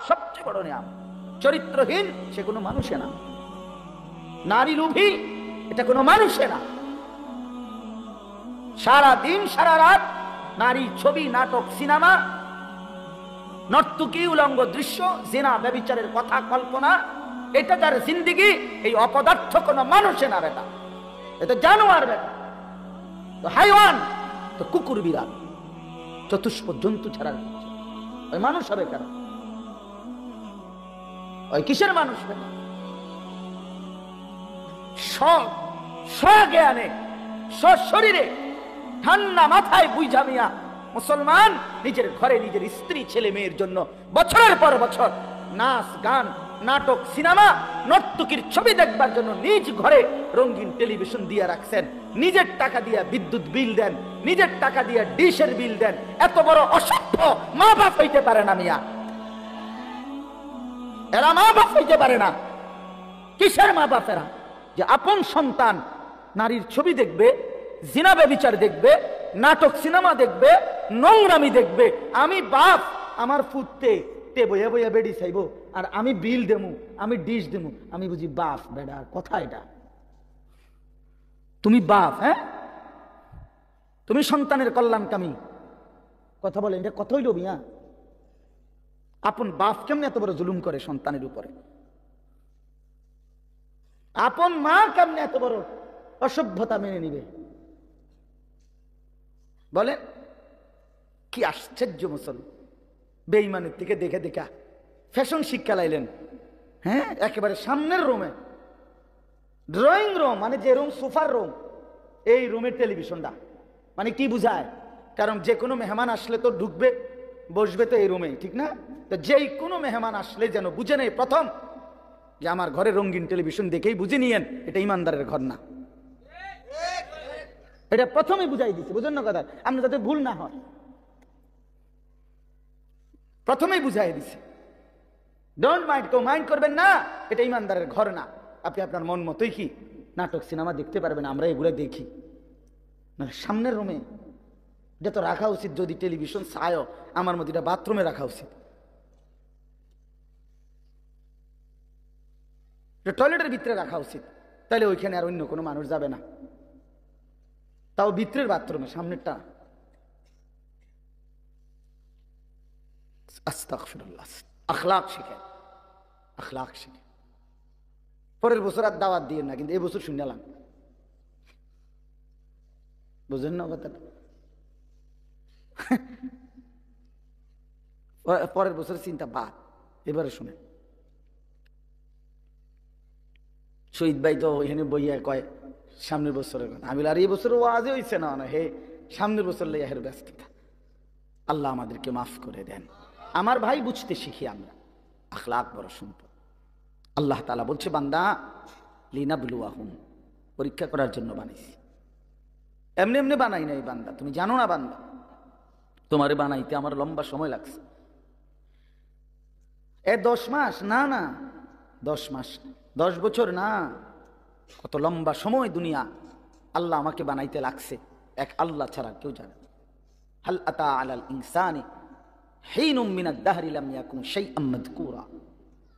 সবচেয়ে বড় নিয়ামত। চরিত্রহীন সে কোনো মানুষে না, নারী লোভী এটা কোনো মানুষে না। সারা দিন সারা রাত নারী ছবি, নাটক, সিনেমা, নর্তকী, উলঙ্গ দৃশ্য, জিনা, ব্যভিচারের কথা, কল্পনা, এটা যার জিন্দেগি, এই অপদার্থ কোনো মানুষে না বেটা, এটা জানোয়ার বেটা, তো হাইওয়ান, তো কুকুর, বিড়াল, চতুষ্প জন্তু ছাড়া ওই মানুষ হবে কেন? ওই কিসের মানুষ বেটা? স্বজ্ঞানে, স্বশরীরে, ঠান্ডা মাথায় বুঝা মিয়া মুসলমান নিজের ঘরে নিজের স্ত্রী ছেলে মেয়ের জন্য বছরের পর বছর নাচ, গান, নাটক, সিনেমা, নর্তকীর ছবি দেখবার জন্য নিজ ঘরে রঙিন টেলিভিশন দিয়ে রাখছেন, নিজের টাকা দিয়ে বিদ্যুৎ বিল দেন, নিজের টাকা দিয়ে ডিশের বিল দেন। এত বড় অসভ্য মা বাপ হইতে পারে না মিয়া, এরা মা বাপ হইতে পারে না। কিসের মা বাপেরা যে আপন সন্তান নারীর ছবি দেখবে, জিনা ব্যভিচার দেখবে, নাটক সিনেমা দেখবে, নোংরামি দেখবে, আমি বাপ আমার ফুটতে তে বইয়া বইয়া বেডি চাইব আর আমি বিল দেমু, আমি ডিশ দেমু, আমি বুঝি বাপ? বেডা কথা এটা? তুমি বাপ? হ্যাঁ, তুমি সন্তানের কল্যাণকামী কথা বলেন, এটা কত হইল মিয়া? আপন বাপ কেমনে এত বড় জুলুম করে সন্তানের উপরে? আপন মা কেমনে এত বড় অসভ্যতা মেনে নিবে? বলে কি আশ্চর্য মুসলমান বেঈমানের থেকে দেখে দেখা ফ্যাশন শিক্ষা লাইলেন। হ্যাঁ, একেবারে সামনের রুমে, ড্রয়িং রুম মানে যে রুম, সোফার রুম, এই রুমের টেলিভিশনটা মানে কি বুঝায়? কারণ যে কোনো মেহমান আসলে তো ঢুকবে, বসবে তো এই রুমে, ঠিক না? তো যেই কোনো মেহমান আসলে যেন বুঝে নেই প্রথম যে আমার ঘরে রঙিন টেলিভিশন দেখেই বুঝে নিয়েন এটা ইমানদারের ঘর না। এটা প্রথমে বুঝাই দিচ্ছে, বুঝেন না কথা? আপনি যাতে ভুল না হয় প্রথমেই বুঝাই দিছে। ডোন্ট মাইন্ড, কেউ মাইন্ড করবেন না, এটা ইমানদারের ঘর না। আপনি আপনার মন মতোই কি নাটক সিনেমা দেখতে পারবেন, আমরা এগুলো দেখি না। সামনের রুমে এটা তো রাখা উচিত, যদি টেলিভিশন চায়ও আমার মতো এটা বাথরুমে রাখা উচিত, টয়লেটের ভিতরে রাখা উচিত, তাহলে ওইখানে আর অন্য কোনো মানুষ যাবে না, তাও ভিতরের বাথরুমে, সামনেরটা। আস্তাগফিরুল্লাহ। আখলাক শিখে, আখলাক শিখে। পরের বছর আর দাওয়াত দিয়ে না, কিন্তু এই বছর শুনলাম, বুঝলেন না কথাটা? পরের বছর চিন্তা বাদ, এবারে শুনে। শহীদ ভাই তো ওইখানে বইয়া কয় সামনের বছরের কথা। আমি আর এই বছর ও আজই হইছে না, হে সামনের বছর লেয়াহের ব্যস্ততা। আল্লাহ আমাদেরকে মাফ করে দেন। আমার ভাই, বুঝতে শিখি আমরা, আখলাক বড় সম্পদ। আল্লাহ তাআলা বলছে, বান্দা লিনাবলুয়াহুম, পরীক্ষা করার জন্য বানাইছি, এমনি এমনি বানাই নাই বান্দা, তুমি জানো না বান্দা, তোমারে বানাইতে আমার লম্বা সময় লাগছে। 10 মাস না, না 10 মাস, 10 বছর না, কত লম্বা সময় দুনিয়া আল্লাহ আমাকে বানাইতে লাগছে, এক আল্লাহ ছাড়া কেউ জানে। হাল আতা আলাল ইনসানি হিনুম মিনাদ দাহরি লাম ইয়াকুন শাইআম মাযকুরা।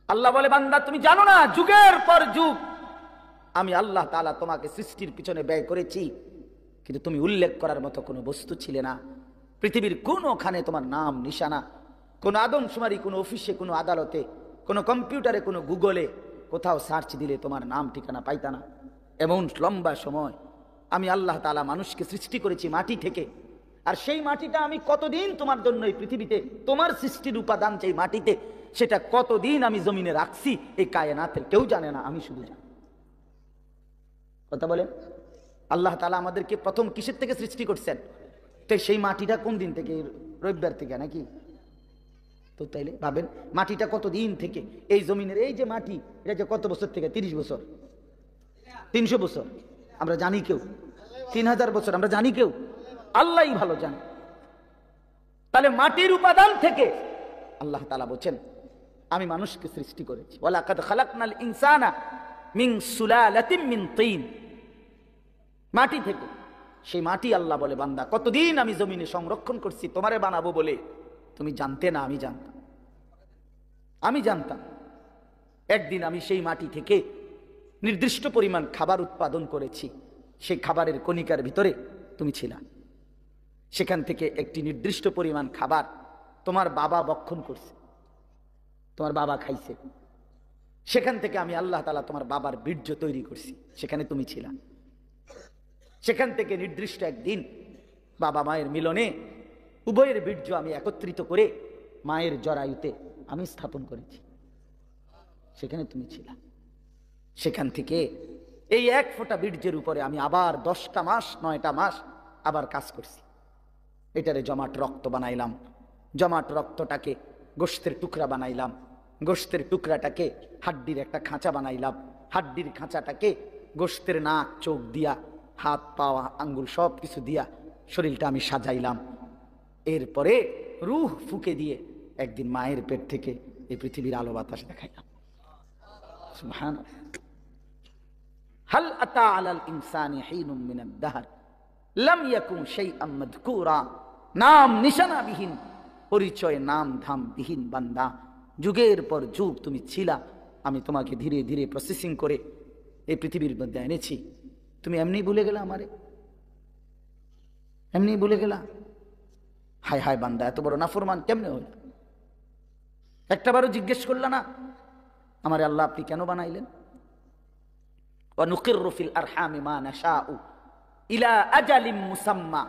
আল্লাহ বলে, বান্দা তুমি জানো না, যুগের পর যুগ আমি আল্লাহ তাআলা তোমাকে সৃষ্টির পিছনে ব্যয় করেছি, কিন্তু তুমি উল্লেখ করার মতো কোনো বস্তু ছিলে না। পৃথিবীর কোনোখানে তোমার নাম নিশানা, কোনো আদমশুমারি, কোনো অফিসে, কোনো আদালতে, কোনো কম্পিউটারে, কোনো গুগলে কোথাও সার্চ দিলে তোমার নাম ঠিকানা পাইতা না। এমন লম্বা সময় আমি আল্লাহ তাআলা মানুষকে সৃষ্টি করেছি মাটি থেকে, আর সেই মাটিটা আমি কতদিন তোমার জন্য এই পৃথিবীতে, তোমার সৃষ্টির উপাদান যেই মাটিতে, সেটা কতদিন আমি জমিনে রাখছি এই কায়নাতের কেউ জানে না, আমি শুধু জানি। কথা বলেন, আল্লাহ তাআলা আমাদেরকে প্রথম কিসের থেকে সৃষ্টি করছেন? তো সেই মাটিটা কোন দিন থেকে? রবিবার থেকে নাকি? তো তাইলে ভাবেন মাটিটা কতদিন থেকে, এই জমিনের এই যে মাটি, এটা যে কত বছর থেকে? 30 বছর, 300 বছর, আমরা জানি কেউ? 3000 বছর, আমরা জানি কেউ? আল্লাহই ভালো জানে। তাহলে মাটির উপাদান থেকে আল্লাহ তাআলা বলেন, আমি মানুষকে সৃষ্টি করেছি। ওয়ালাকাদ খালাকনাল ইনসানা মিন সুলালাতিন মিন তিন, মাটি থেকে। সেই মাটি আল্লাহ বলে, বান্দা কতদিন আমি জমিনে সংরক্ষণ করছি তোমারে বানাবো বলে, তুমি জানতে না, আমি জানতাম। আমি জানতাম একদিন আমি সেই মাটি থেকে নির্দিষ্ট পরিমাণ খাবার উৎপাদন করেছি, সেই খাবারের কণিকার ভিতরে তুমি ছিলা। সেখান থেকে একটি নির্দিষ্ট পরিমাণ খাবার তোমার বাবা ভক্ষণ করছে, তোমার বাবা খাইছে। সেখান থেকে আমি আল্লাহ তাআলা তোমার বাবার বীর্য তৈরি করছি, সেখানে তুমি ছিলা। সেখান থেকে নির্দিষ্ট একদিন বাবা মায়ের মিলনে উভয়ের বীর্য আমি একত্রিত করে মায়ের জরায়ুতে আমি স্থাপন করেছি, সেখানে তুমি ছিলা। সেখান থেকে এই এক ফোঁটা বীর্যের উপরে আমি আবার 10টা মাস 9টা মাস আবার কাজ করছি। এটারে জমাট রক্ত বানাইলাম, জমাট রক্তটাকে গোশতের টুকরা বানাইলাম, গোশতের টুকরাটাকে হাড্ডির একটা খাঁচা বানাইলাম, হাড্ডির খাঁচাটাকে গোশতের নাক চোখ দিয়া হাত পাওয়া আঙ্গুল সব কিছু দিয়া শরীরটা আমি সাজাইলাম। এরপরে রূহ ফুঁকে দিয়ে একদিন মায়ের পেট থেকে এই পৃথিবীর আলো বাতাস দেখাইলাম। সুবহানাল্লাহ। হাল আতা আলাল ইনসানি হিনুম মিনাদ দাহর লাম ইয়াকুন শাইআম মাযকুরা। নাম নিশানা বিহীন, পরিচয় নাম ধাম বিহীন বান্দা, যুগের পর যুগ তুমি ছিলা। আমি তোমাকে ধীরে ধীরে প্রসেসিং করে এই পৃথিবীর মধ্যে এনেছি। তুমি এমনি ভুলে গেলা আমারে, এমনি ভুলে গেলা। হায় হায় বান্দা, এত বড় নাফরমান কেমনে হইল? একটাবারও জিজ্ঞেস করলা না আমারে আল্লাহ আপনি কেন বানাইলেন? ওয়া নুকিররু ফিল আরহামি মা নাশাউ ইলা আজালিম মুসাম্মা।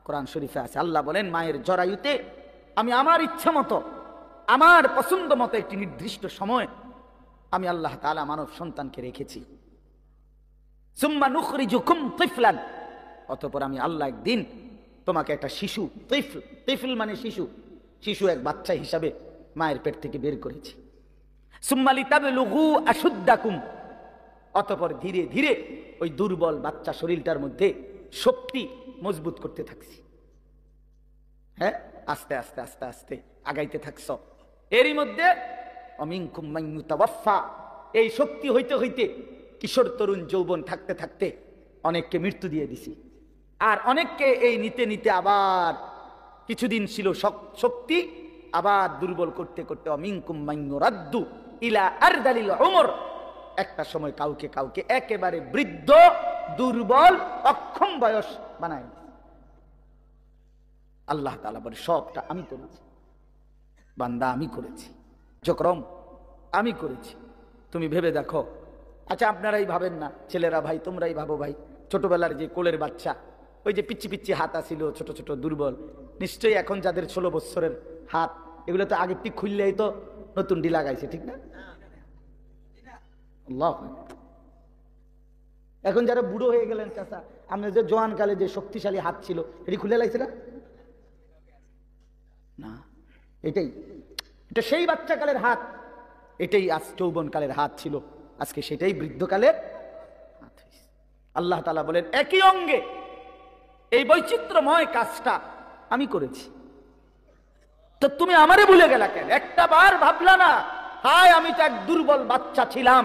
কোরআন শরীফে আছে, আল্লাহ বলেন মায়ের জরায়ুতে আমি আমার ইচ্ছা মতো, আমার পছন্দ মতো একটি নির্দিষ্ট সময় আমি আল্লাহ তাআলা মানব সন্তানকে রেখেছি। সুম্মা নুখরিজুকুম তিফলান, অতঃপর আমি আল্লাহ একদিন তোমাকে একটা শিশু, তিফল মানে শিশু, শিশু এক বাচ্চা হিসাবে মায়ের পেট থেকে বের করেছি। সুম্মা লিতাবলুগু আশুদ্দাকুম, অতঃপর ধীরে ধীরে ওই দুর্বল বাচ্চা শরীরটার মধ্যে শক্তি মজবুত করতে থাকছি। হ্যাঁ, আস্তে আস্তে আস্তে আস্তে আগাইতে থাকছ। এরই মধ্যে অমিনকুম মান ইউতাওয়াফা, এই শক্তি হইতে হইতে কিশোর তরুণ যৌবন থাকতে থাকতে অনেককে মৃত্যু দিয়ে দিছি। আর অনেককে এই নিতে নিতে আবার কিছুদিন ছিল শক্তি, আবার দুর্বল করতে করতে অমিনকুম মান ইউরাদ্দু ইলা আরদালিল উমর, একটা সময় কাউকে কাউকে একেবারে বৃদ্ধ দুর্বল অক্ষম বয়স বানায়। আল্লাহ তাআলা বলে সবটা আমি করেছি বান্দা, আমি করেছি, যকরম আমি করেছি। তুমি ভেবে দেখো। আচ্ছা আপনারাই ভাবেন না, ছেলেরা ভাই তোমরাই ভাবো ভাই, ছোটবেলার যে কোলের বাচ্চা, ওই যে পিচ্ছি পিচ্ছি হাত ছিল ছোট ছোট দুর্বল, নিশ্চয়ই এখন যাদের 16 বছরের হাত, এগুলো তো আগের ঠিক খুললেই তো নতুন ডি লাগাইছে, ঠিক না? আল্লাহ, এখন যারা বুড়ো হয়ে গেলেন চাচা, আপনার যে জোয়ান কালে যে শক্তিশালী হাত ছিল এটি খুলে লাগছে না? না, এটা সেই বাচ্চাকালের হাত, এটাই আজ যৌবনকালের হাত ছিল, আজকে সেটাই বৃদ্ধকালের হাত হয়েছে। আল্লাহ তাআলা বলেন একই অঙ্গে এই বৈচিত্র্যময় কাজটা আমি করেছি, তো তুমি আমারে ভুলে গেলা কেন? একটা বার ভাবলা না, হায় আমি তো এক দুর্বল বাচ্চা ছিলাম,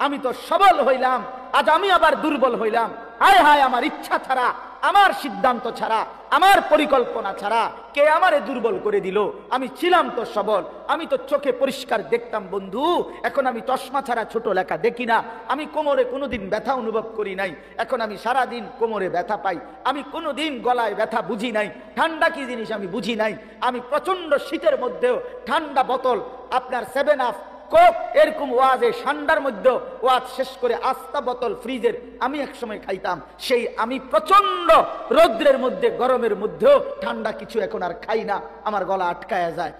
আমি তো সবল হইলাম, আজ আমি আবার দুর্বল হইলাম। হায় হায়, আমার ইচ্ছা ছাড়া, আমার সিদ্ধান্ত ছাড়া, আমার পরিকল্পনা ছাড়া কে আমারে দুর্বল করে দিল? আমি ছিলাম তো সবল, আমি তো চোখে পরিষ্কার দেখতাম বন্ধু, এখন আমি চশমা ছাড়া ছোট লেখা দেখি না, আমি কোমরে কোনোদিন ব্যথা অনুভব করি নাই, এখন আমি সারাদিন কোমরে ব্যথা পাই, আমি কোনোদিন গলায় ব্যথা বুঝি নাই, ঠান্ডা কি জিনিস আমি বুঝি নাই, আমি প্রচন্ড শীতের মধ্যেও ঠান্ডা বোতল আপনার 7 আপ কোক এরকম ওয়াজে ঠান্ডার মধ্যে ওয়াজ শেষ করে আস্তা বোতল ফ্রিজের আমি এক সময় খাইতাম, সেই আমি প্রচন্ড রৌদ্রের মধ্যে গরমের মধ্যেও ঠান্ডা কিছু এখন আর খাই না, আমার গলা আটকায়া যায়।